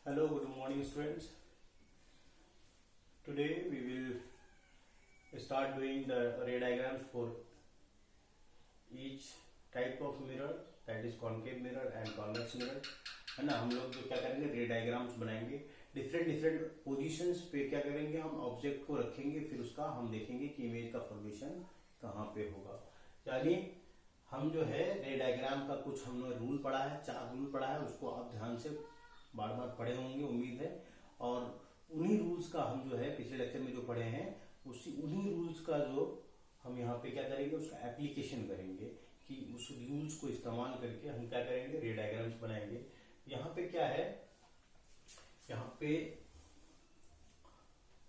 Hello, good morning students. Today we will start doing the ray diagrams for each type of mirror, that is concave mirror and convex mirror. है ना, हम लोग जो क्या करेंगे रे डायग्राम्स बनाएंगे डिफरेंट पोजीशंस पे। क्या करेंगे हम ऑब्जेक्ट को रखेंगे, फिर उसका हम देखेंगे कि इमेज का फॉर्मेशन कहाँ पे होगा। यानी हम जो है रे डायग्राम का कुछ हमने रूल पढ़ा है, 4 रूल पढ़ा है, उसको आप ध्यान से बार बार पढ़े होंगे उम्मीद है। और उन्हीं रूल्स का हम जो है पिछले लेक्चर में जो पढ़े हैं उन्हीं रूल्स का जो हम यहाँ पे क्या करेंगे उसका एप्लीकेशन करेंगे कि उस रूल्स को इस्तेमाल करके हम क्या करेंगे रे डायग्राम्स बनाएंगे। यहाँ पे क्या है, यहाँ पे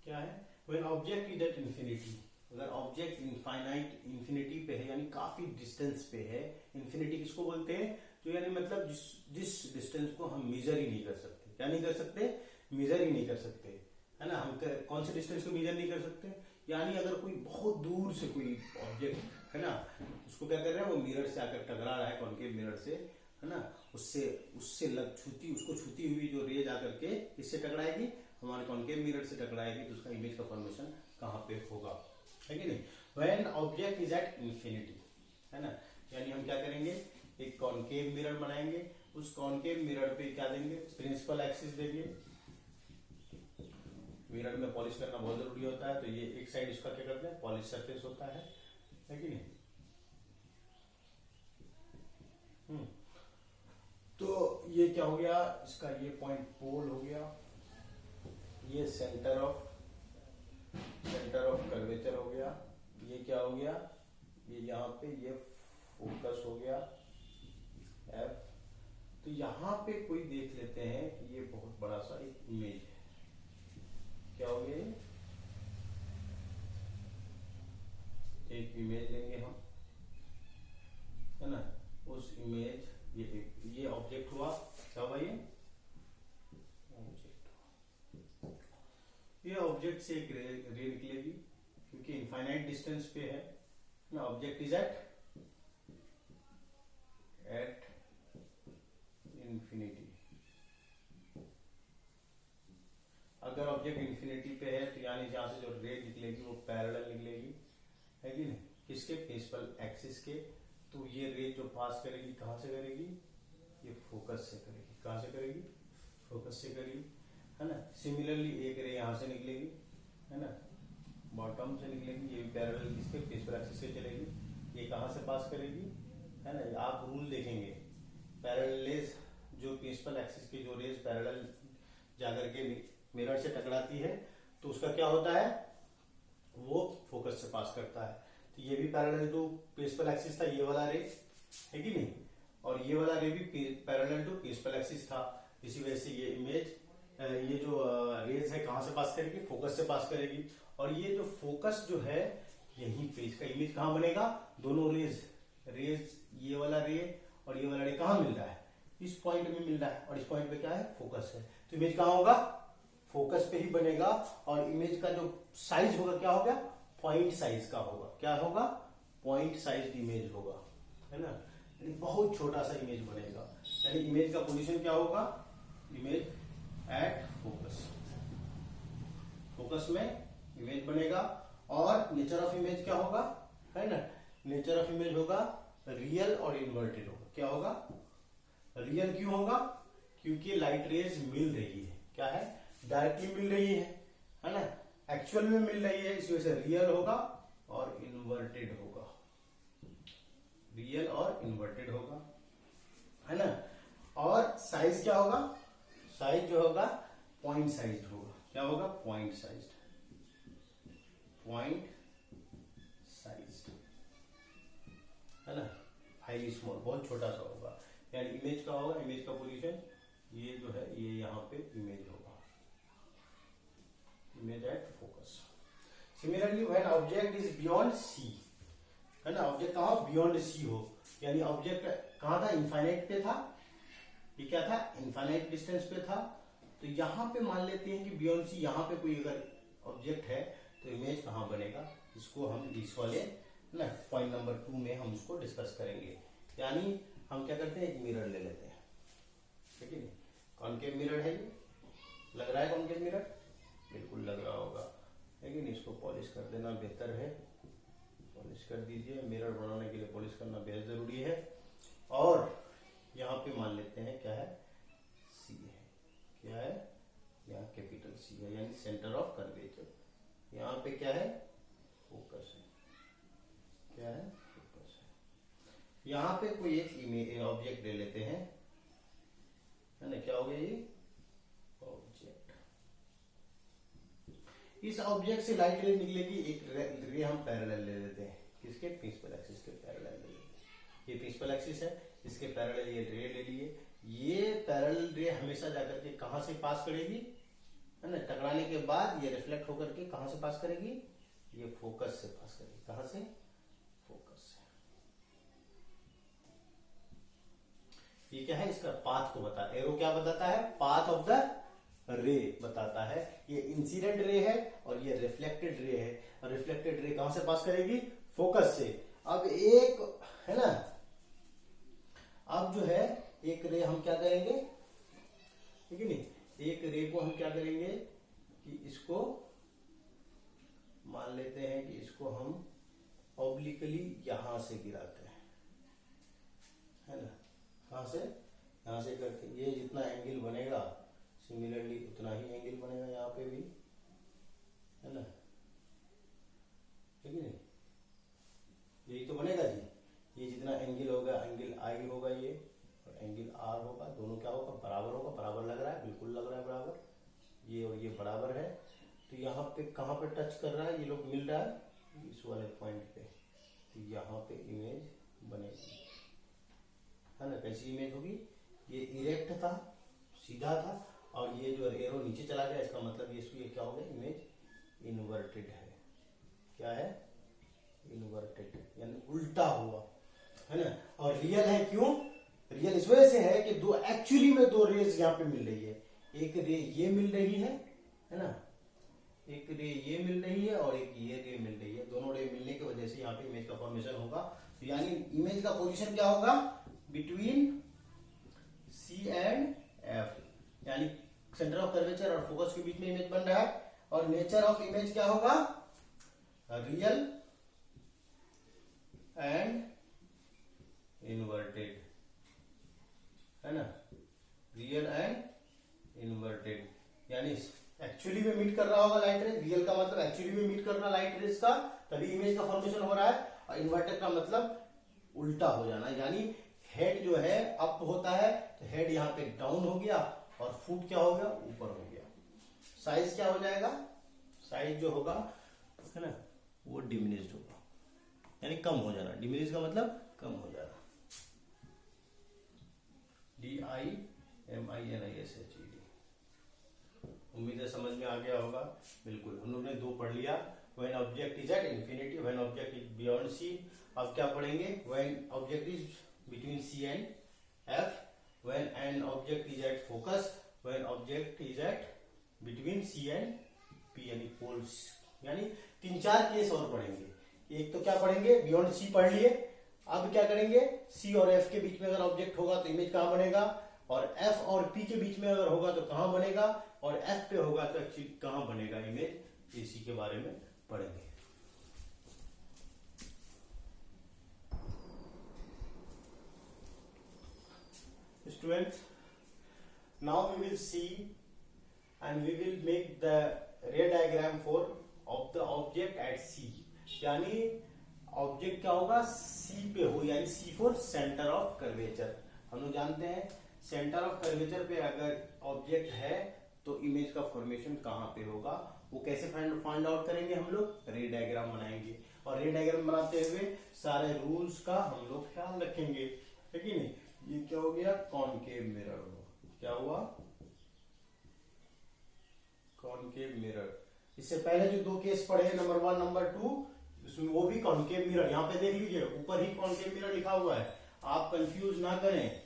क्या है, when object is at infinity, अगर ऑब्जेक्ट इनफाइनाइट इंफिनिटी पे है यानी काफी डिस्टेंस पे है। इंफिनिटी किसको बोलते हैं, जो यानी मतलब जिस डिस्टेंस को हम मेजर ही नहीं कर सकते। क्या नहीं कर सकते, मेजर ही नहीं कर सकते, है ना। हम कौन से डिस्टेंस को मेजर नहीं कर सकते, यानी अगर कोई बहुत दूर से कोई ऑब्जेक्ट है ना, उसको क्या कर रहा है, वो मिरर से आकर टकरा रहा है, कॉन्केव मिरर से, है ना, उससे उसको छूती हुई जो रेज आकर के किससे टकराएगी, हमारे कॉन्केव मिरर से टकराएगी, तो उसका इमेज का फॉर्मेशन कहाँ पे होगा, है कि नहीं। When object is at infinity, है ना, यानी हम क्या करेंगे एक कॉन्केव मिरर बनाएंगे, उस कॉन्केव मिरर पे क्या देंगे, प्रिंसिपल एक्सिस देंगे। मिरर में पॉलिश करना बहुत जरूरी होता है, तो ये एक साइड इसका क्या करते हैं पॉलिश सरफेस होता है कि नहीं। तो ये क्या हो गया, इसका ये पॉइंट पोल हो गया, ये सेंटर ऑफ कर्वेचर हो गया, ये क्या हो गया, ये यहाँ पे ये फोकस हो गया एफ। तो यहाँ पे कोई देख लेते हैं कि ये बहुत बड़ा सा एक इमेज है, क्या हो गया, एक इमेज लेंगे हम, है ना, उस इमेज ये ऑब्जेक्ट हुआ, क्या हुआ, ये ऑब्जेक्ट से एक रे निकलेगी क्योंकि इनफाइनाइट डिस्टेंस पे है ना। Object is at infinity. अगर ऑब्जेक्ट इंफिनिटी पे है तो यानी जहां से जो रे निकलेगी वो पैरेलल निकलेगी, है कि नहीं, किसके, प्रिंसिपल एक्सिस के। तो ये रे जो पास करेगी कहां से करेगी, ये फोकस से करेगी, कहां से करेगी, फोकस से करेगी, है ना। सिमिलरली एक रे यहां से निकलेगी, है ना, बॉटम से निकलेगी, ये भी पैरेलल किसके, प्रिंसिपल एक्सिस से चलेगी, ये कहां से पास करेगी, है ना। आप रूल देखेंगे, पैरेलल जो प्रिंसिपल एक्सिस की जो रेज पैरेलल जाकर के मिरर से टकराती है तो उसका क्या होता है, वो फोकस से पास करता है। तो ये भी पैरेलल टू प्रिंसिपल एक्सिस था, ये वाला रे, है कि नहीं, और ये वाला रे भी पैरेलल टू प्रिंसिपल एक्सिस था। इसी वजह से ये इमेज ये जो रेज है कहां से पास करेगी, फोकस से पास करेगी। और ये जो फोकस जो है यहीं पे इसका इमेज कहां बनेगा, दोनों रेज ये वाला रे और ये वाला रे कहां मिल रहा है, इस पॉइंट में मिल रहा है, और इस पॉइंट पे क्या है, फोकस है। तो इमेज कहां होगा, फोकस पे ही बनेगा। और इमेज का जो साइज होगा क्या होगा, पॉइंट साइज का होगा, क्या होगा, पॉइंट साइज इमेज होगा, है ना। बहुत छोटा सा इमेज बनेगा, यानी इमेज का पोजीशन क्या होगा, इमेज एट फोकस में इमेज बनेगा। और नेचर ऑफ इमेज क्या होगा, है ना, नेचर ऑफ इमेज होगा रियल और इन्वर्टेड होगा। क्या होगा, रियल क्यों होगा, क्योंकि लाइट रेज मिल रही है, क्या है, डायरेक्टली मिल रही है ना, एक्चुअल में मिल रही है, इस वजह से रियल होगा और इन्वर्टेड होगा, रियल और इन्वर्टेड होगा, है ना। और साइज क्या होगा, साइज जो होगा पॉइंट साइज होगा, क्या होगा, पॉइंट साइज, है ना, हाईली स्मॉल, बहुत छोटा सा होगा। यानी इमेज का होगा, इमेज का पोजीशन ये जो है ये यहाँ पे इमेज होगा, image at focus. Similarly when object is beyond C, है ना, ऑब्जेक्ट कहाँ, बियॉन्ड सी हो, यानी ऑब्जेक्ट कहाँ था, इनफाइनाइट पे था, ये क्या था, इनफाइनाइट डिस्टेंस पे था। तो यहाँ पे मान लेते हैं कि बियॉन्ड सी, यहाँ पे कोई अगर ऑब्जेक्ट है तो इमेज कहाँ बनेगा, इसको हम इस वाले ना पॉइंट नंबर 2 में हम इसको डिस्कस करेंगे। यानी हम क्या करते हैं, एक मिरर ले लेते हैं, ठीक है, कॉनकेव मिरर है ये, लग रहा है कॉन्केव मिरर? बिल्कुल लग रहा होगा, लेकिन इसको पॉलिश कर देना बेहतर है। पॉलिश कर दीजिए, मिरर बनाने के लिए पॉलिश करना बेहद जरूरी है। और यहाँ पे मान लेते हैं क्या है, सी है। क्या है? यहाँ कैपिटल सी है, यानी सेंटर ऑफ कर्वेचर। यहाँ पे क्या है? फोकस है। क्या है? फोकस है। यहाँ पे कोई एक इमेज ऑब्जेक्ट ले लेते हैं, है ना? क्या हो गया ये? ऑब्जेक्ट। इस ऑब्जेक्ट से लाइट रे निकलेगी, एक रे हम पैरेलल ले लेते हैं। किसके? प्रिंसिपल एक्सिस के पैरेलल ले लेते हैं। ये प्रिंसिपल एक्सिस है, इसके पैरेलल ये रे ले लिए। ये पैरेलल रे हमेशा जाकर के कहां से पास करेगी, है ना? टकराने के बाद ये रिफ्लेक्ट होकर के कहां से पास करेगी? ये फोकस से पास करेगी। कहां से? फोकस से। ये क्या है? इसका पाथ को बता, एरो क्या बताता है? पाथ ऑफ द रे बताता है। ये इंसिडेंट रे है और ये रिफ्लेक्टेड रे है, और रिफ्लेक्टेड रे कहां से पास करेगी? फोकस से। अब एक, है ना, अब जो है एक रे हम क्या करेंगे, ठीक है नहीं, एक रे को हम क्या करेंगे कि इसको मान लेते हैं कि इसको हम ऑब्लिकली यहां से गिराते हैं, है ना? कहां से? यहां से करके ये जितना एंगल बनेगा सिमिलरली उतना ही एंगल बनेगा यहाँ पे भी, है ना? ठीक है नहीं? यही तो बनेगा जी। ये जितना एंगल होगा, एंगल आई होगा ये, और एंगल आर होगा, दोनों क्या होगा? बराबर होगा। बराबर लग रहा है? बिल्कुल लग रहा है बराबर। ये और ये बराबर है, तो यहाँ पे कहाँ पे टच कर रहा है? ये लोग मिल रहा है इस वाले पॉइंट पे, तो यहाँ पे इमेज बनेगी, है ना? कैसी इमेज होगी? ये इरेक्ट था, सीधा था, और ये जो एरो नीचे चला गया, इसका मतलब ये क्या हो गया? इमेज इन्वर्टेड है। क्या है? इन्वर्टेड, यानी उल्टा हुआ, है ना? और रियल है, क्यों रियल? इस वजह से है कि दो, एक्चुअली में दो रेज यहाँ पे मिल रही है। एक रे ये मिल रही है ना? एक रे ये मिल रही है और एक ये रे मिल रही है। दोनों रे मिलने की वजह से यहाँ पे इमेज का फॉर्मेशन होगा। तो यानी इमेज का पोजीशन क्या होगा? बिटवीन सी एंड एफ, यानी सेंटर ऑफ कर्वेचर और फोकस के बीच में इमेज बन रहा है। और नेचर ऑफ इमेज क्या होगा? रियल एंड इन्वर्टेड, है ना? रियल एंड इन्वर्टेड, यानी एक्चुअली में मीट कर रहा होगा लाइट रे। रियल का मतलब एक्चुअली में मीट करना लाइट रेज का, तभी इमेज का फॉर्मेशन हो रहा है। और इन्वर्टेड का मतलब उल्टा हो जाना, यानी हेड जो है अप होता है तो हेड यहाँ पे डाउन हो गया, और फुट क्या हो गया? ऊपर हो गया। साइज क्या हो जाएगा? साइज जो होगा, है ना, वो डिमिनिश्ड होगा, यानी कम हो जाना। डिमिनिश का मतलब कम हो जाना। DIMINISHED। उम्मीद है समझ में आ गया होगा। बिल्कुल, हम लोग ने दो पढ़ लिया। When object is at infinity, when object is beyond C। अब क्या पढ़ेंगे? When object is between C and F, when an object is at focus, when object is at between C and P, यानी poles. यानी 3-4 case और पढ़ेंगे। एक तो क्या पढ़ेंगे? बियॉन्ड सी पढ़ लिए। अब क्या करेंगे? सी और एफ के बीच में अगर ऑब्जेक्ट होगा तो इमेज कहां बनेगा, और एफ और पी के बीच में अगर होगा तो कहां बनेगा, और एफ पे होगा तो एक्चुअली कहां बनेगा इमेज, इसी के बारे में पढ़ेंगे। Students, now we will see and we will make the ray diagram for of the object at C। यानी ऑब्जेक्ट क्या होगा? C पे हो, यानी C for centre of curvature. हम लोग जानते हैं सेंटर ऑफ कर्वेचर पे अगर ऑब्जेक्ट है तो इमेज का फॉर्मेशन कहाँ पे होगा, वो कैसे फाइंड आउट करेंगे? हम लोग रे डायग्राम बनाएंगे, और रे डायग्राम बनाते हुए सारे रूल्स का हम लोग ख्याल रखेंगे, है कि नहीं? ये क्या हो गया? कॉनकेव मिरर हुआ। क्या हुआ? Concave mirror. इससे पहले जो दो केस पढ़े, नंबर 1 नंबर 2, उसमें वो भी कॉनकेव मिरर। यहाँ पे देख लीजिए, ऊपर ही कॉनकेव मिरर लिखा हुआ है। आप कंफ्यूज ना करें,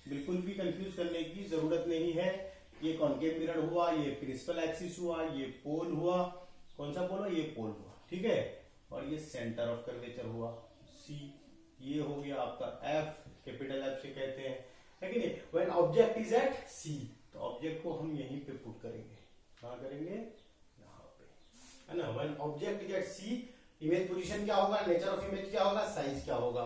बिल्कुल भी कंफ्यूज करने की जरूरत नहीं है। ये कॉनकेव मिरर हुआ, ये प्रिंसिपल एक्सिस हुआ, ये पोल हुआ। कौन सा पोल हुआ? ये पोल हुआ, ठीक है। और ये सेंटर ऑफ कर्वेचर हुआ सी। ये हो गया आपका एफ, कैपिटल एफ से कहते हैं, है कि नहीं? व्हेन ऑब्जेक्ट इज एट सी, तो ऑब्जेक्ट को हम यहीं पे पुट करेंगे। करेंगे यहाँ पे, है ना। When object get C, image position क्या होगा, नेचर ऑफ इमेज क्या होगा, साइज क्या होगा,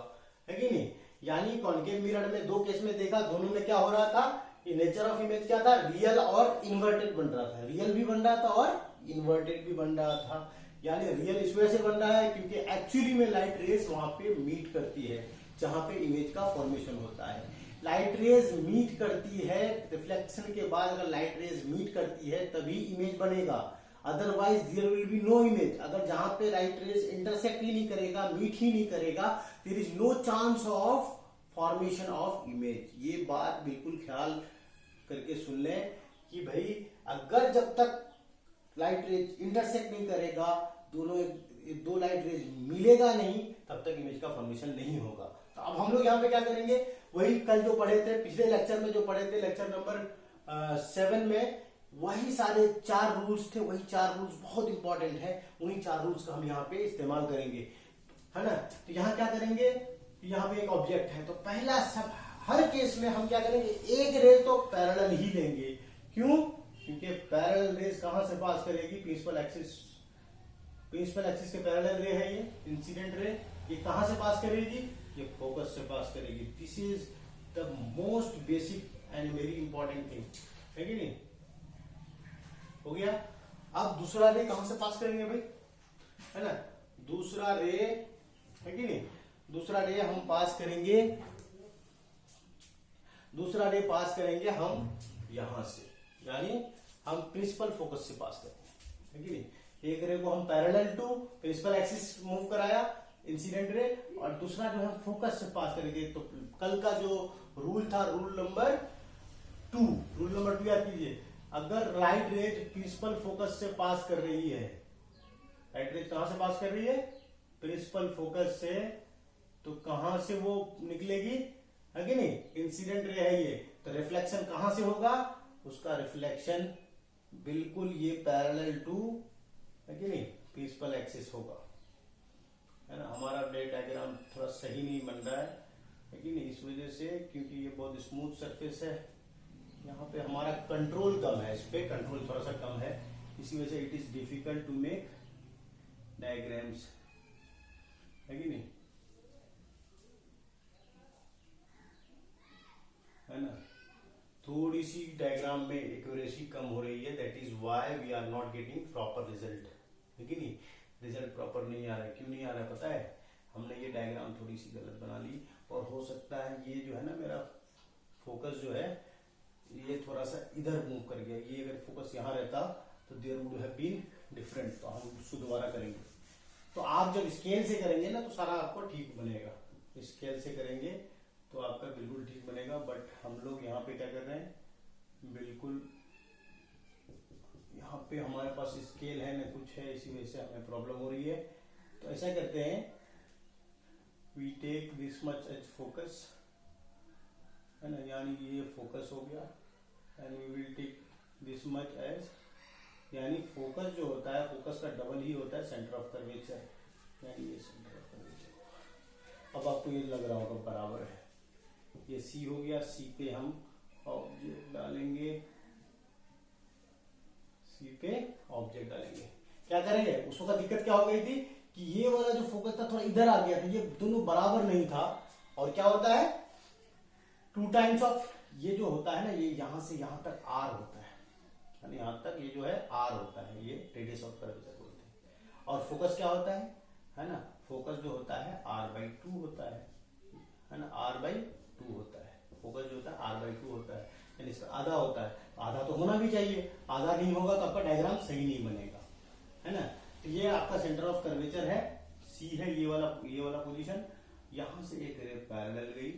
है कि नहीं। यानी कॉन्केव मिरर में दो केस में देखा, दोनों में क्या हो रहा था कि नेचर ऑफ इमेज क्या था, रियल और इन्वर्टेड बन रहा था, रियल भी बन रहा था और इन्वर्टेड भी बन रहा था। यानी रियल इस वजह से बन रहा है क्योंकि एक्चुअली में लाइट रेज वहां पे मीट करती है जहां पे इमेज का फॉर्मेशन होता है। लाइट रेज मीट करती है, रिफ्लेक्शन के बाद अगर लाइट रेज मीट करती है तभी इमेज बनेगा, otherwise there will be no image. अगर जहां पे लाइट रेज इंटरसेक्ट ही नहीं करेगा, मीट ही नहीं करेगा, there is no chance of formation of image. ये बात बिल्कुल ख्याल करके सुन लें कि भाई अगर जब तक लाइट रेज इंटरसेक्ट नहीं करेगा, दो लाइट रेज मिलेगा नहीं, तब तक इमेज का फॉर्मेशन नहीं होगा। तो अब हम लोग यहाँ पे क्या करेंगे, वही कल जो पढ़े थे, पिछले लेक्चर में जो पढ़े थे, लेक्चर नंबर 7 में, वही सारे 4 रूल्स थे, वही 4 रूल्स बहुत इंपॉर्टेंट है, उन्हीं 4 रूल्स का हम यहाँ पे इस्तेमाल करेंगे, है ना। तो यहाँ क्या करेंगे, यहाँ पे एक ऑब्जेक्ट है, तो पहला सब हर केस में हम क्या करेंगे, एक रे तो पैरेलल ही लेंगे। क्यों, क्योंकि पैरेलल रेज कहां से पास करेगी, प्रिंसिपल एक्सिस के पैरेलल रे है ये इंसिडेंट रे, ये कहां से पास करेगी, ये फोकस से पास करेगी। This is the most basic and very important thing, है कि नहीं, हो गया। अब दूसरा रे कहां से पास करेंगे भाई, है ना, दूसरा रे, है कि नहीं, दूसरा रे हम पास करेंगे, दूसरा रे पास करेंगे हम यहां से, यानी हम प्रिंसिपल फोकस से पास करेंगे, है कि नहीं। एक रे को हम parallel to principal axis move कराया, इंसिडेंट रे, और दूसरा जो हम फोकस से पास करेंगे। तो कल का जो रूल था, रूल नंबर 2 याद कीजिए, अगर लाइट रेज प्रिंसिपल फोकस से पास कर रही है, लाइट रेज कहां से पास कर रही है, प्रिंसिपल फोकस से, तो कहां से वो निकलेगी, है कि नहीं, इंसिडेंट रे है ये, तो रिफ्लेक्शन कहां से होगा, उसका रिफ्लेक्शन बिल्कुल ये पैरेलल टू, है कि नहीं, प्रिंसिपल एक्सिस होगा, है ना। हमारा डायग्राम थोड़ा सही नहीं बन रहा है कि नहीं, इस वजह से, क्योंकि ये बहुत स्मूथ सरफेस है, यहाँ पे हमारा कंट्रोल कम है, इस पे कंट्रोल थोड़ा सा कम है, इसी वजह से it is difficult to make diagrams, है कि नहीं, है ना। थोड़ी सी डायग्राम में एक्यूरेसी कम हो रही है, that is why we are not getting proper result, है कि नहीं, रिजल्ट प्रॉपर नहीं आ रहा है। क्यों नहीं आ रहा है पता है, हमने ये डायग्राम थोड़ी सी गलत बना ली, और हो सकता है ये जो है ना, मेरा फोकस जो है ये थोड़ा सा इधर मूव कर गया, ये अगर फोकस यहाँ रहता तो there would have been different, तो हम उसको दोबारा करेंगे। तो आप जब स्केल से करेंगे ना तो सारा आपको ठीक बनेगा, स्केल से करेंगे तो आपका बिल्कुल ठीक बनेगा। बट हम लोग यहाँ पे क्या कर रहे हैं, बिल्कुल यहाँ पे हमारे पास स्केल है ना कुछ है, इसी वजह से हमें प्रॉब्लम हो रही है। तो ऐसा करते हैं, we take this much as focus, है ना, यानी ये फोकस हो गया, and we will take this much as, यानी फोकस जो होता है, फोकस का डबल ही होता है सेंटर ऑफ कर्वेचर, यानी ये सेंटर ऑफ कर्वेचर। अब आपको ये लग रहा होगा बराबर है, ये सी हो गया, सी पे हम ऑब्जेक्ट डालेंगे, सी पे ऑब्जेक्ट डालेंगे। क्या करेंगे, उसको का दिक्कत क्या हो गई थी कि ये वाला जो फोकस था थोड़ा इधर आ गया था, ये दोनों बराबर नहीं था, और क्या होता है 2 टाइम्स ऑफ, ये जो होता है ना, ये यहां से यहां तक आर होता है, यानी यहां तक ये जो है आर होता है, ये रेडियस ऑफ कर्वेचर बोलते हैं। और फोकस क्या होता है ना, फोकस जो होता है r/2 होता है ना, r/2 होता है, फोकस जो होता है r/2 होता है, यानी इसका आधा होता है, आधा तो होना भी चाहिए, आधा नहीं होगा तो आपका डायग्राम सही नहीं बनेगा, है ना। तो ये आपका सेंटर ऑफ कर्वेचर है, सी है ये वाला पोजीशन, यहां से एक रे पैरेलल गई,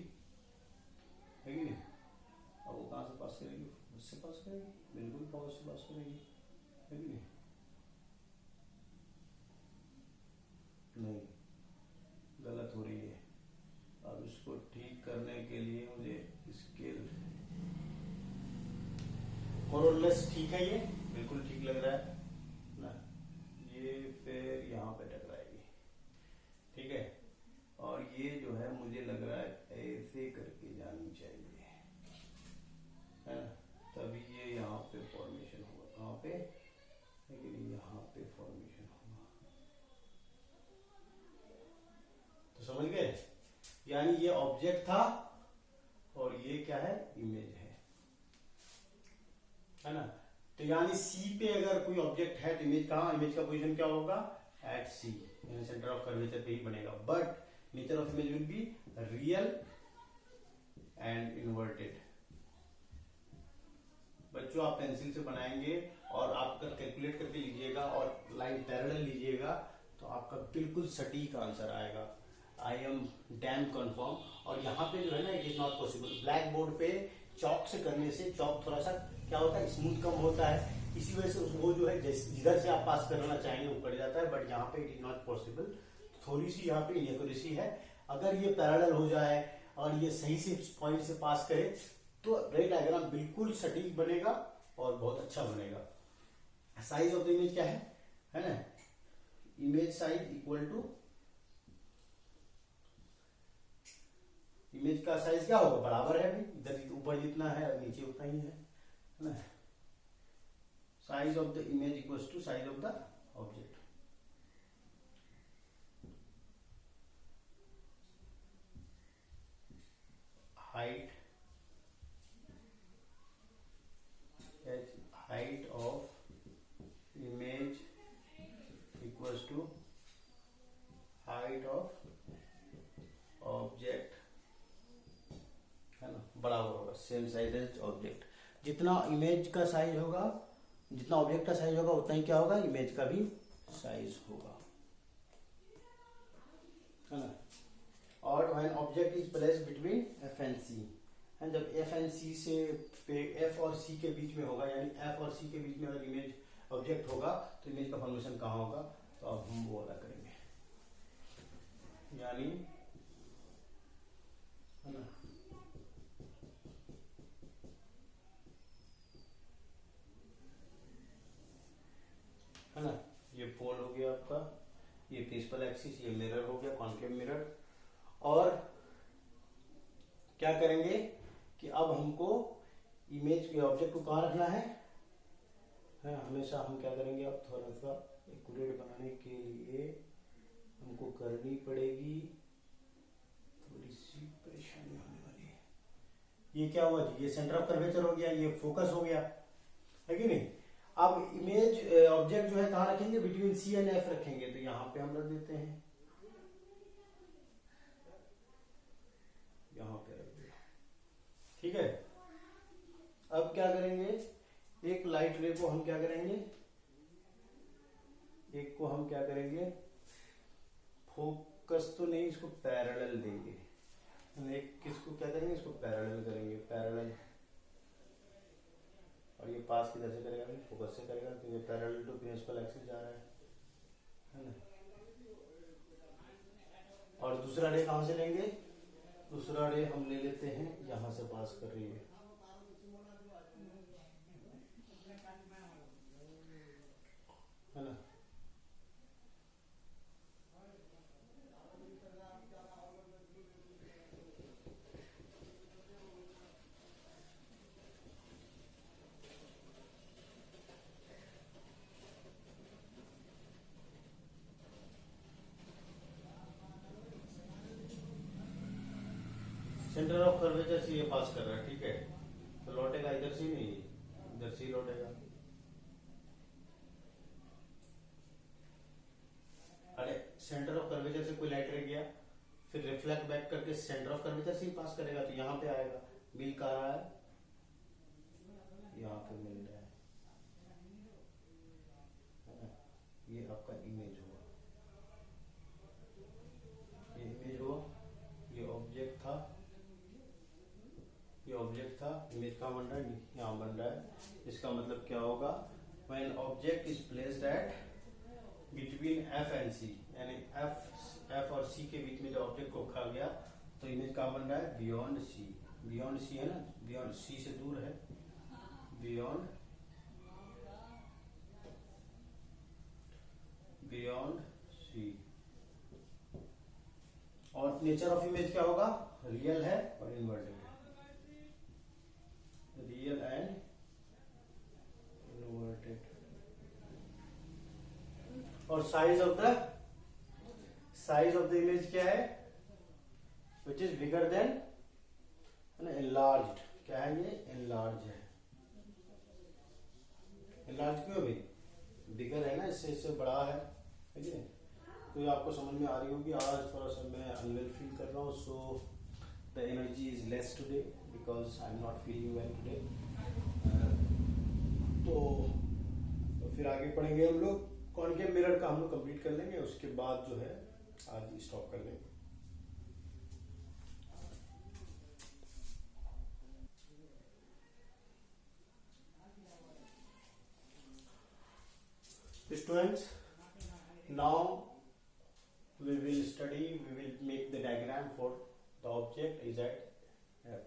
है कि नहीं, अब वो कहां से पास करेगी, उससे पास करेगी, बिल्कुल फोकस से पास करेगी, है कि नहीं, गलत हो रही है। अब इसको ठीक करने के लिए मुझे स्केल, मोरलेस ठीक है, ये बिल्कुल ठीक लग रहा है ना, ये फिर यहाँ पे टकराएगी, ठीक है, और ये जो है मुझे लग रहा है ऐसे करके जानी चाहिए, है ना, तभी ये यहाँ पे फॉर्मेशन होगा, कहाँ पे, ऑब्जेक्ट था और ये क्या है, इमेज है ना। तो यानी सी पे अगर कोई ऑब्जेक्ट है तो इमेज कहाँ, इमेज का पोजीशन क्या होगा, एट सी, यानी सेंटर ऑफ कर्वेचर पे ही बनेगा। But nature of image will be real and inverted. बच्चों आप पेंसिल से बनाएंगे और आप अगर कैलकुलेट करके लीजिएगा और लाइन पैरेलल लीजिएगा तो आपका बिल्कुल सटीक आंसर आएगा। I am damn confirm. और यहाँ पे जो है ना, it is not possible. Black board पे चौक से करने से चौक थोड़ा सा क्या होता है, स्मूथ कम होता है, इसी वजह से वो जो है जिधर से आप पास करना चाहेंगे वो कर जाता है। बट यहाँ पे इट इज नॉट पॉसिबल, थोड़ी सी यहाँ पे इनएक्यूरेसी है। अगर ये पैरेलल हो जाए और ये सही से पॉइंट से पास करे तो रे डायग्राम बिल्कुल सटीक बनेगा और बहुत अच्छा बनेगा। साइज ऑफ द इमेज क्या है ना, image size equal to, image का साइज क्या होगा, बराबर है भी, इधर ऊपर जितना है नीचे उतना ही है ना। Size of the image equals to size of the object. Height of image equals to height of object, है ना, बराबर होगा सेम साइज एज ऑब्जेक्ट। जितना इमेज का साइज होगा, जितना ऑब्जेक्ट का साइज होगा उतना ही क्या होगा, इमेज का भी साइज होगा, है ना। और when object is placed between F and C, and जब एफ एंड सी से एफ और सी के बीच में होगा, यानी एफ और सी के बीच में अगर इमेज ऑब्जेक्ट होगा तो इमेज का फॉर्मेशन कहाँ होगा, तो अब हम वो वाला करेंगे, यानी, है ना, है ना, ये पोल हो गया आपका, ये प्रिंसिपल एक्सिस, ये मिरर हो गया, कॉन्केव मिरर। और क्या करेंगे कि अब हमको इमेज के ऑब्जेक्ट को कहाँ रखना है, हमेशा हम क्या करेंगे, अब थोड़ा सा एक्यूरेट बनाने के लिए हमको करनी पड़ेगी थोड़ी सी परेशानी होने वाली है। ये क्या हुआ जी, ये सेंटर ऑफ कर्वेचर हो गया, ये फोकस हो गया, है कि नहीं। अब इमेज ऑब्जेक्ट जो है कहाँ रखेंगे, बिटवीन सी एंड एफ रखेंगे, तो यहां पे हम रख देते हैं, यहां पे रख दिया, ठीक है। अब क्या करेंगे, एक लाइट रे को हम क्या करेंगे, एक को हम क्या करेंगे, फोकस तो नहीं, इसको पैरेलल देंगे, एक किसको क्या करेंगे, इसको पैरेलल करेंगे, पैरेलल। और ये पास किधर से करेगा, फोकस से करेगा, तो ये पैरेलल टू प्रिंसिपल एक्सिस जा रहा है ना। और दूसरा रे कहां से लेंगे, दूसरा रे हम ले लेते हैं यहां से पास कर रही है, ना। सेंटर ऑफ कर्वेचर से ये पास कर रहा है, ठीक है, तो लौटेगा इधर से नहीं, इधर से ही लौटेगा। अरे सेंटर ऑफ कर्वेचर से कोई लाइट रह गया, फिर रिफ्लेक्ट बैक करके सेंटर ऑफ कर्वेचर से ही पास करेगा, तो यहाँ पे आएगा, मिल का रहा है, यहाँ पे मिल रहा है, ये आपका इमेज हुआ, ये इमेज हुआ, ये ऑब्जेक्ट था, ये ऑब्जेक्ट था, इमेज कहाँ बन रहा है, यहाँ बन रहा है। इसका मतलब क्या होगा, when object is placed at between F and C, यानी एफ और सी के बीच में जो ऑब्जेक्ट को रखा गया, तो इमेज कहाँ बन रहा है, बियॉन्ड सी, बियॉन्ड सी है ना, बियॉन्ड सी से दूर है, बियॉन्ड सी। और नेचर ऑफ इमेज क्या होगा, रियल है और इन्वर्टेड है, रियल एंड इन्वर्टेड। और साइज ऑफ द इमेज क्या है, विच इज बिगर देन, है ना, एनलार्ज्ड। क्या है ये? एनलार्ज है। एनलार्ज क्यों भाई? बिगर है ना, इससे बड़ा है, ठीक है। तो ये आपको समझ में आ रही होगी। आज थोड़ा सा मैं अनवेल फील कर रहा हूँ, so the energy is less today because I am not feeling well today. तो फिर आगे पढ़ेंगे हम लोग। कॉनकेव मिरर का हम लोग कंप्लीट कर लेंगे, उसके बाद जो है आज स्टॉप कर लेंगे। Students, now we will study, we will make the diagram for the object is at F.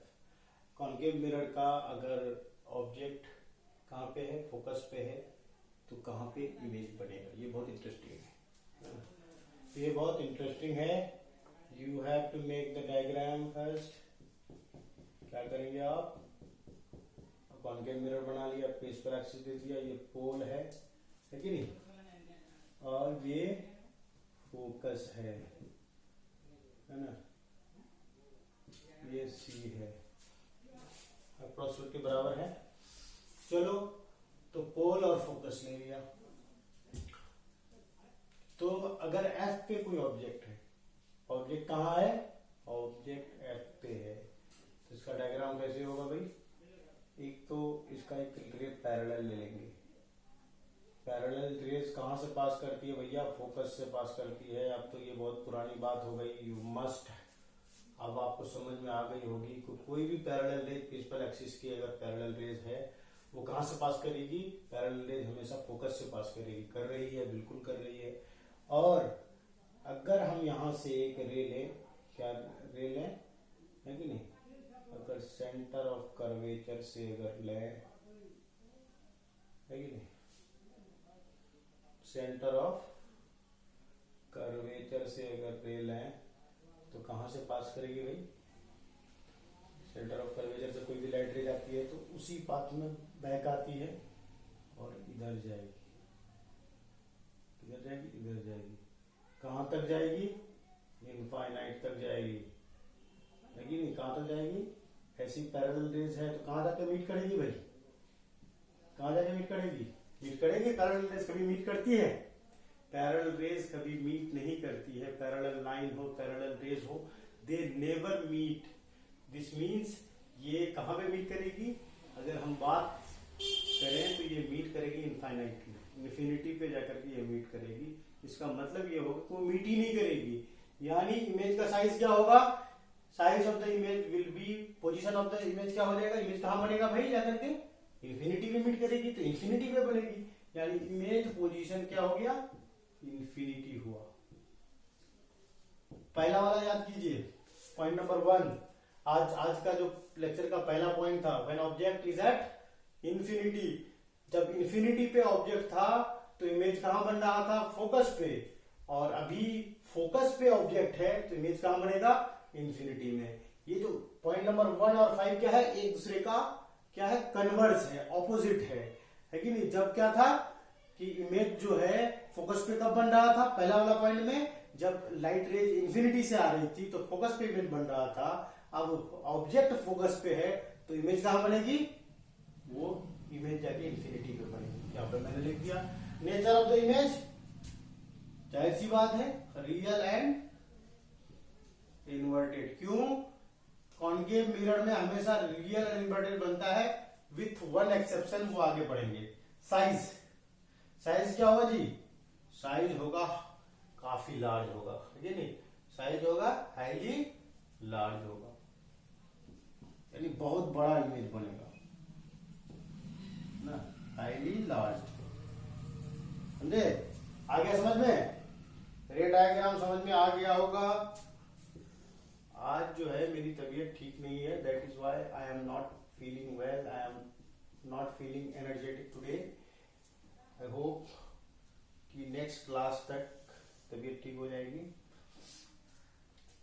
Concave mirror का अगर ऑब्जेक्ट कहाँ पे है, फोकस पे है, तो कहाँ पे इमेज बनेगा। ये बहुत इंटरेस्टिंग है, ये बहुत इंटरेस्टिंग है। You have to make the diagram first. क्या करेंगे आप? कॉनकेव मिरर बना लिया, पेज पर एक्सिस दे दिया, ये पोल है कि नहीं, और ये फोकस है ना, ये सी है, अप्रोक्सीमेट के बराबर है। चलो, तो पोल और फोकस ले लिया। तो अगर एफ पे कोई ऑब्जेक्ट है, ऑब्जेक्ट कहाँ है? ऑब्जेक्ट एफ पे है, तो इसका डायग्राम कैसे होगा भाई? एक तो इसका एक रे पैरेलल ले लेंगे। पैरेलल रेज कहाँ से पास करती है भैया? फोकस से पास करती है। अब तो ये बहुत पुरानी बात हो गई, यू मस्ट, अब आपको समझ में आ गई होगी। कोई भी पैरेलल रेज प्रिंसिपल एक्सिस की अगर पैरेलल रेज है, वो कहाँ से पास करेगी? पैरेलल रेज हमेशा फोकस से पास करेगी। कर रही है, बिल्कुल कर रही है। और अगर हम यहाँ से एक रे लें, क्या रे लें, है कि नहीं, अगर सेंटर ऑफ कर्वेचर से अगर लें, है कि नहीं, सेंटर ऑफ कर्वेचर से अगर रे लें तो कहां से पास करेगी भाई? सेंटर ऑफ कर्वेचर से कोई भी लाइट रे जाती है तो उसी पाथ में बैक आती है और इधर जाएगी, इधर जाएगी, इधर जाएगी। कहां तक जाएगी? इनफाइनाइट तक जाएगी, लेकिन नहीं, कहां तक जाएगी? ऐसी पैरेलल रेज है तो कहां जाके मीट करेगी भाई? कहां जाके मीट करेगी? मीट करेगी? पैरेलल रेज कभी मीट करती है? पैरेलल रेज कभी मीट नहीं करती है। पैरेलल लाइन हो, पैरेलल रेज हो, they never meet. This means ये कहां पे मीट करेगी? अगर हम बात करें तो ये मीट करेगी इनफाइनाइट में, इन्फिनिटी पे जाकर के ये मीट करेगी। इसका मतलब ये होगा कि वो मीट ही नहीं करेगी। यानी इमेज का साइज क्या होगा? Size of the image will B, position of the image क्या हो जाएगा? इमेज कहां बनेगा भाई? जाकर के इन्फिनिटी पे मीट करेगी तो इन्फिनिटी पे बनेगी। यानी इमेज पोजीशन क्या हो गया? इन्फिनिटी हुआ। पहला वाला याद कीजिए, पॉइंट नंबर 1। आज का जो लेक्चर का पहला पॉइंट था, when object is at infinity. जब इन्फिनिटी पे ऑब्जेक्ट था तो इमेज कहां बन रहा था? फोकस पे। और अभी फोकस पे ऑब्जेक्ट है तो इमेज कहां बनेगा? इन्फिनिटी में। ये जो पॉइंट नंबर 1 और 5 क्या है? एक दूसरे का क्या है? कन्वर्स है, ऑपोजिट है कि नहीं। जब क्या था कि इमेज जो है फोकस पे कब बन रहा था? पहला वाला पॉइंट में जब लाइट रेज इन्फिनिटी से आ रही थी तो फोकस पे इमेज बन रहा था। अब ऑब्जेक्ट फोकस पे है तो इमेज कहां बनेगी? वो इमेज जाके इन्फिनिटी पे बनेगी। यहाँ पे मैंने लिख दिया नेचर ऑफ द इमेज। जाहिर सी बात है, रियल एंड इन्वर्टेड। क्यों? कॉनकेव मिरर में हमेशा रियल एंड इन्वर्टेड बनता है, विथ वन एक्सेप्शन, वो आगे बढ़ेंगे। साइज, साइज क्या होगा जी? साइज होगा काफी लार्ज होगा, ठीक है नहीं? साइज होगा हाईली लार्ज होगा, यानी बहुत बड़ा इमेज बनेगा ना, हाईली लार्ज। समझे? आ गया समझ में? रे डायग्राम समझ में आ गया होगा। आज जो है मेरी तबीयत ठीक नहीं है, that is why I am not feeling well, I am not feeling energetic today. I hope कि नेक्स्ट क्लास तक तबीयत ठीक हो जाएगी।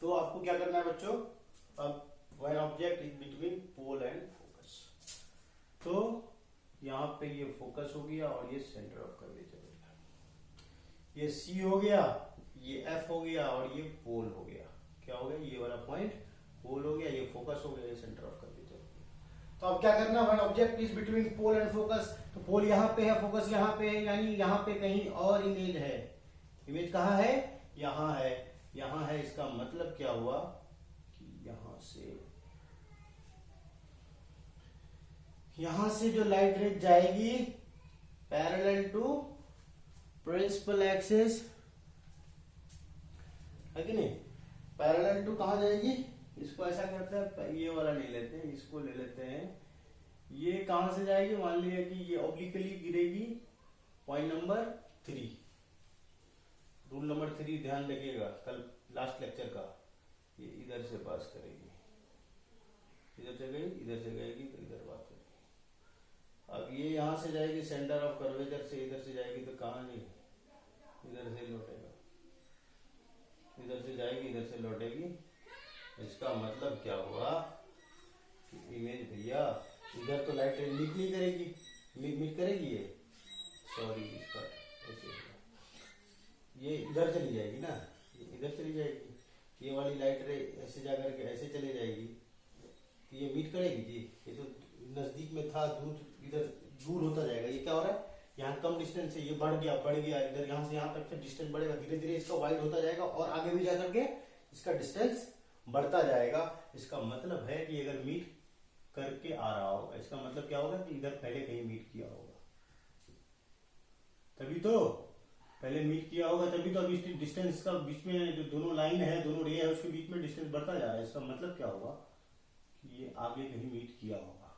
तो आपको क्या करना है बच्चों? अब when object is between pole and focus, तो यहाँ पे ये फोकस हो गया और ये सेंटर ऑफ कर्वेचर हो गया, ये सी हो गया, ये एफ हो गया और ये पोल हो गया। क्या क्या हो गया, ये वाला पॉइंट पोल हो गया, ये फोकस हो गया, ये सेंटर ऑफ कर्वेचर हो गया। तो अब क्या करना, when object is between pole and focus, तो पोल यहाँ पे है, फोकस यहाँ पे है, यानी यहाँ पे कहीं और इमेज है। इमेज कहाँ है, यहाँ है, यहाँ है। इसका मतलब क्या हुआ कि यहां से जो लाइट रेज जाएगी पैरेलल टू प्रिंसिपल एक्सिस, है कि नहीं, पैरेलल टू कहां जाएगी, इसको ऐसा करते हैं, ये वाला नहीं लेते हैं, इसको ले लेते हैं। ये कहां से जाएगी, मान लिया कि ये ऑब्लिकली गिरेगी पॉइंट नंबर 3, रूल नंबर 3 ध्यान रखिएगा कल लास्ट लेक्चर का। ये इधर से पास करेगी, इधर से गई, इधर से गएगी तो इधर बात करेगी। अब ये यहां से जाएगी सेंटर ऑफ कर्वेचर से, इधर से जाएगी तो कहां नहीं, इधर से लौटेगा, इधर से जाएगी, इधर से लौटेगी। इसका मतलब क्या हुआ कि इमेज भैया इधर तो लाइट मीट नहीं करेगी, मीट करेगी ये, सॉरी इसका ऐसे, ये इधर चली जाएगी ना, ये इधर चली जाएगी, ये वाली लाइट रे ऐसे जाकर के ऐसे चले जाएगी, तो ये मीट करेगी जी, ये तो नजदीक में था, इधर दूर होता जाएगा। ये क्या हो रहा है, यहाँ कम डिस्टेंस है, ये बढ़ गया इधर, यहाँ से यहाँ तक फिर डिस्टेंस बढ़ेगा, धीरे धीरे इसका वाइड होता जाएगा और आगे भी जाकर के इसका डिस्टेंस बढ़ता जाएगा। इसका मतलब है कि अगर मीट करके आ रहा होगा, इसका मतलब क्या होगा कि इधर पहले कहीं मीट किया होगा, तभी तो पहले मीट किया होगा, तभी तो अभी डिस्टेंस का बीच में जो दोनों लाइन है, दोनों रे है, उसके बीच में डिस्टेंस बढ़ता जा रहा है। इसका मतलब क्या होगा कि ये आगे कहीं मीट किया होगा,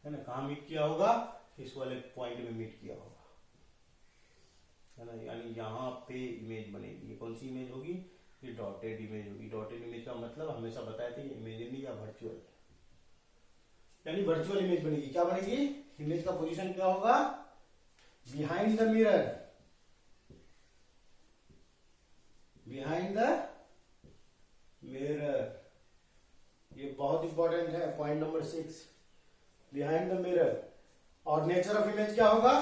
है ना। कहाँ मीट किया होगा, इस वाले पॉइंट में मीट किया होगा, है ना, यानी यहाँ पे इमेज बनेगी। ये कौन सी इमेज होगी, ये डॉटेड इमेज होगी। डॉटेड इमेज का मतलब हमेशा बताए थे इमेजिनरी या वर्चुअल, यानी वर्चुअल इमेज बनेगी। क्या बनेगी, इमेज का पोजीशन क्या होगा, behind the mirror, behind the mirror. ये बहुत इंपॉर्टेंट है, point number 6, behind the mirror. और नेचर ऑफ इमेज क्या होगा,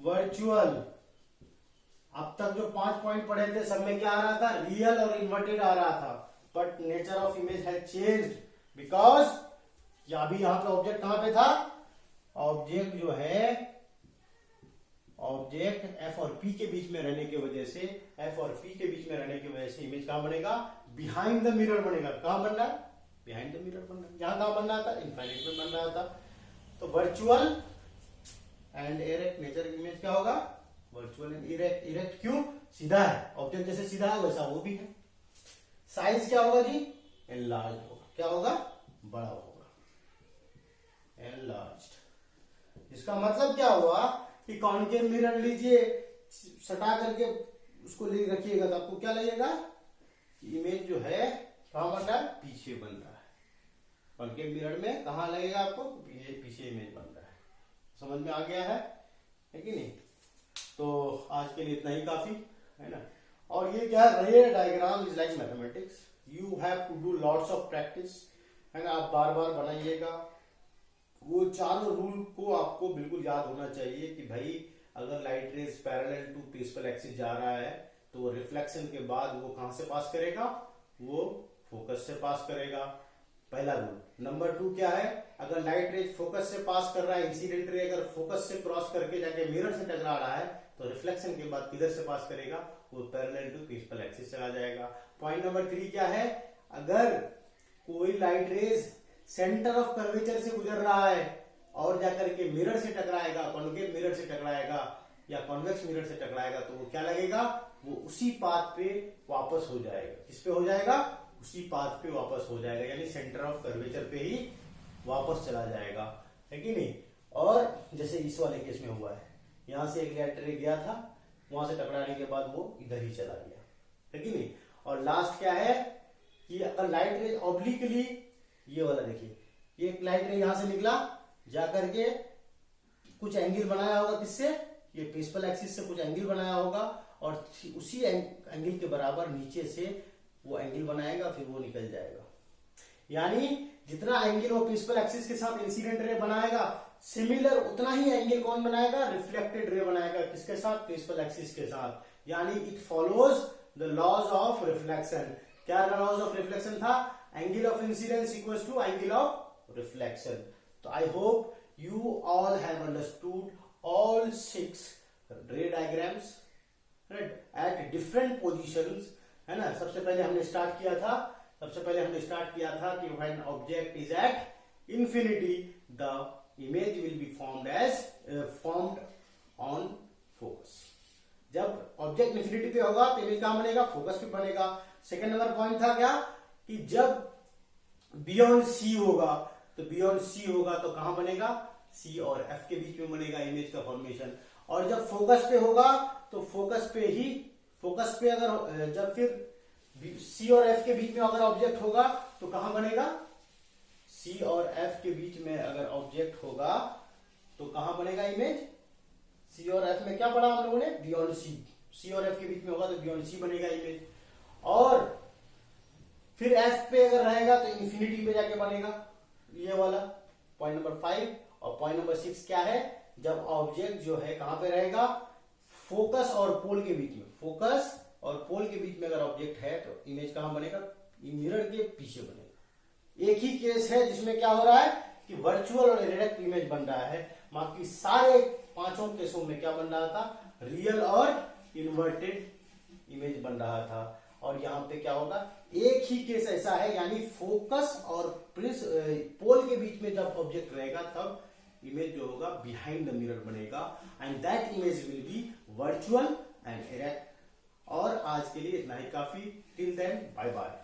वर्चुअल। अब तक जो 5 पॉइंट पढ़े थे सब में क्या आ रहा था, रियल और इन्वर्टेड आ रहा था, but nature of image has changed because अभी यहां पे ऑब्जेक्ट कहां पे था, ऑब्जेक्ट जो है, ऑब्जेक्ट एफ और पी के बीच में रहने की वजह से, एफ और पी के बीच में रहने की वजह से इमेज कहां बनेगा, बिहाइंड द मिरर बनेगा। कहां बन रहा है, बिहाइंड द मिरर बन रहा है। यहां कहां बन रहा था, इनफाइनाइट में बन रहा था। तो virtual and erect, nature image क्या होगा, वर्चुअल एंड इरेक्ट। इरेक्ट क्यों, सीधा है, ऑब्जेक्ट जैसे सीधा है वैसा वो भी है। साइज क्या होगा जी, एनलार्ज होगा। क्या होगा, बड़ा होगा, एनलार्ज्ड। इसका मतलब क्या हुआ कि कॉन्केव मिरर लीजिए, सटा करके उसको ले रखिएगा तो आपको क्या लगेगा, इमेज जो है कहां बन रहा है, पीछे बन रहा है। कॉन्केव मिरर में कहां लगेगा आपको, पीछे इमेज बन रहा है। समझ में आ गया है कि नहीं। तो आज के लिए इतना ही काफी है ना। और ये क्या है, ray diagram is like mathematics, you have to do lots of practice, है ना। आप बार बार बनाइएगा। वो चारों रूल को आपको बिल्कुल याद होना चाहिए कि भाई अगर light rays parallel to principal axis जा रहा है तो वो रिफ्लेक्शन के बाद वो कहां से पास करेगा, वो फोकस से पास करेगा, पहला रूल। नंबर 2 क्या है, अगर लाइट रेज फोकस से पास कर रहा है, इंसिडेंट रे अगर फोकस से क्रॉस करके जाके मिरर से टकरा रहा है तो रिफ्लेक्शन के बाद किधर से पास करेगा, वो पैरेलल टू प्रिंसिपल एक्सिस चला जाएगा। पॉइंट नंबर 3 क्या है, अगर कोई light rays centre of curvature से गुजर रहा है और जाकर के मिरर से टकराएगा, कॉन्केव मिरर से टकराएगा या कॉन्वेक्स मिरर से टकराएगा, तो वो क्या लगेगा, वो उसी पाथ पे वापस हो जाएगा। किस पे हो जाएगा, उसी पाथ पे वापस हो जाएगा, यानी सेंटर ऑफ कर्वेचर पे ही वापस चला जाएगा, है कि नहीं। और जैसे इस वाले केस में हुआ है, यहां से एक लाइट रे गया था, वहां से टकराने के बाद वो इधर ही चला गया, है कि नहीं। और लास्ट क्या है कि अगर लाइट रे ऑब्लिकली, ये वाला देखिए, ये एक लाइट रे यहां से निकला, जाकर के कुछ एंगल बनाया होगा, किससे, ये प्रिंसिपल एक्सिस से कुछ एंगल बनाया होगा, और उसी एंगल के बराबर नीचे से वो एंगल बनाएगा, फिर वो निकल जाएगा। यानी जितना एंगल वो प्रिंसिपल एक्सिस के साथ इंसिडेंट रे बनाएगा, सिमिलर उतना ही एंगल कौन बनाएगा, रिफ्लेक्टेड रे बनाएगा, किसके साथ, प्रिंसिपल एक्सिस के साथ। यानी it follows the laws of reflection. क्या लॉज ऑफ रिफ्लेक्शन था? Angle of incidence equals to angle of reflection. तो I hope you all have understood all 6 ray diagrams at different positions, है ना. सबसे पहले हमने स्टार्ट किया था कि when object is at infinity the image will be formed on focus. जब ऑब्जेक्ट इंफिनिटी पे होगा तो इमेज कहां बनेगा? फोकस पे बनेगा. सेकेंड नंबर पॉइंट था क्या कि जब बियॉन्ड सी होगा तो कहां बनेगा? सी और एफ के बीच में बनेगा इमेज का फॉर्मेशन. और जब फोकस पे होगा तो फोकस पे अगर जब फिर सी और एफ के बीच में अगर ऑब्जेक्ट होगा तो कहां बनेगा? सी और एफ के बीच में अगर ऑब्जेक्ट होगा तो कहां बनेगा इमेज? सी और एफ में क्या पढ़ा हम लोगों ने? बियॉन्ड सी. सी और एफ के बीच में होगा तो बियॉन्ड सी बनेगा इमेज. और फिर एफ पे अगर रहेगा तो इंफिनिटी पे जाके बनेगा, ये वाला पॉइंट नंबर 5. और पॉइंट नंबर 6 क्या है? जब ऑब्जेक्ट जो है कहां पे रहेगा? फोकस और पोल के बीच में अगर ऑब्जेक्ट है तो इमेज कहां बनेगा? मिरर के पीछे बनेगा. एक ही केस है जिसमें क्या हो रहा है कि वर्चुअल और डायरेक्ट इमेज बन रहा है. बाकी सारे 5 केसों में क्या बन रहा था? रियल और इन्वर्टेड इमेज बन रहा था. और यहां पे क्या होगा? एक ही केस ऐसा है, यानी फोकस और पोल के बीच में जब ऑब्जेक्ट रहेगा तब इमेज जो होगा बिहाइंड द मिरर बनेगा and that image will be virtual and direct. और आज के लिए इतना ही काफी. Till then bye bye.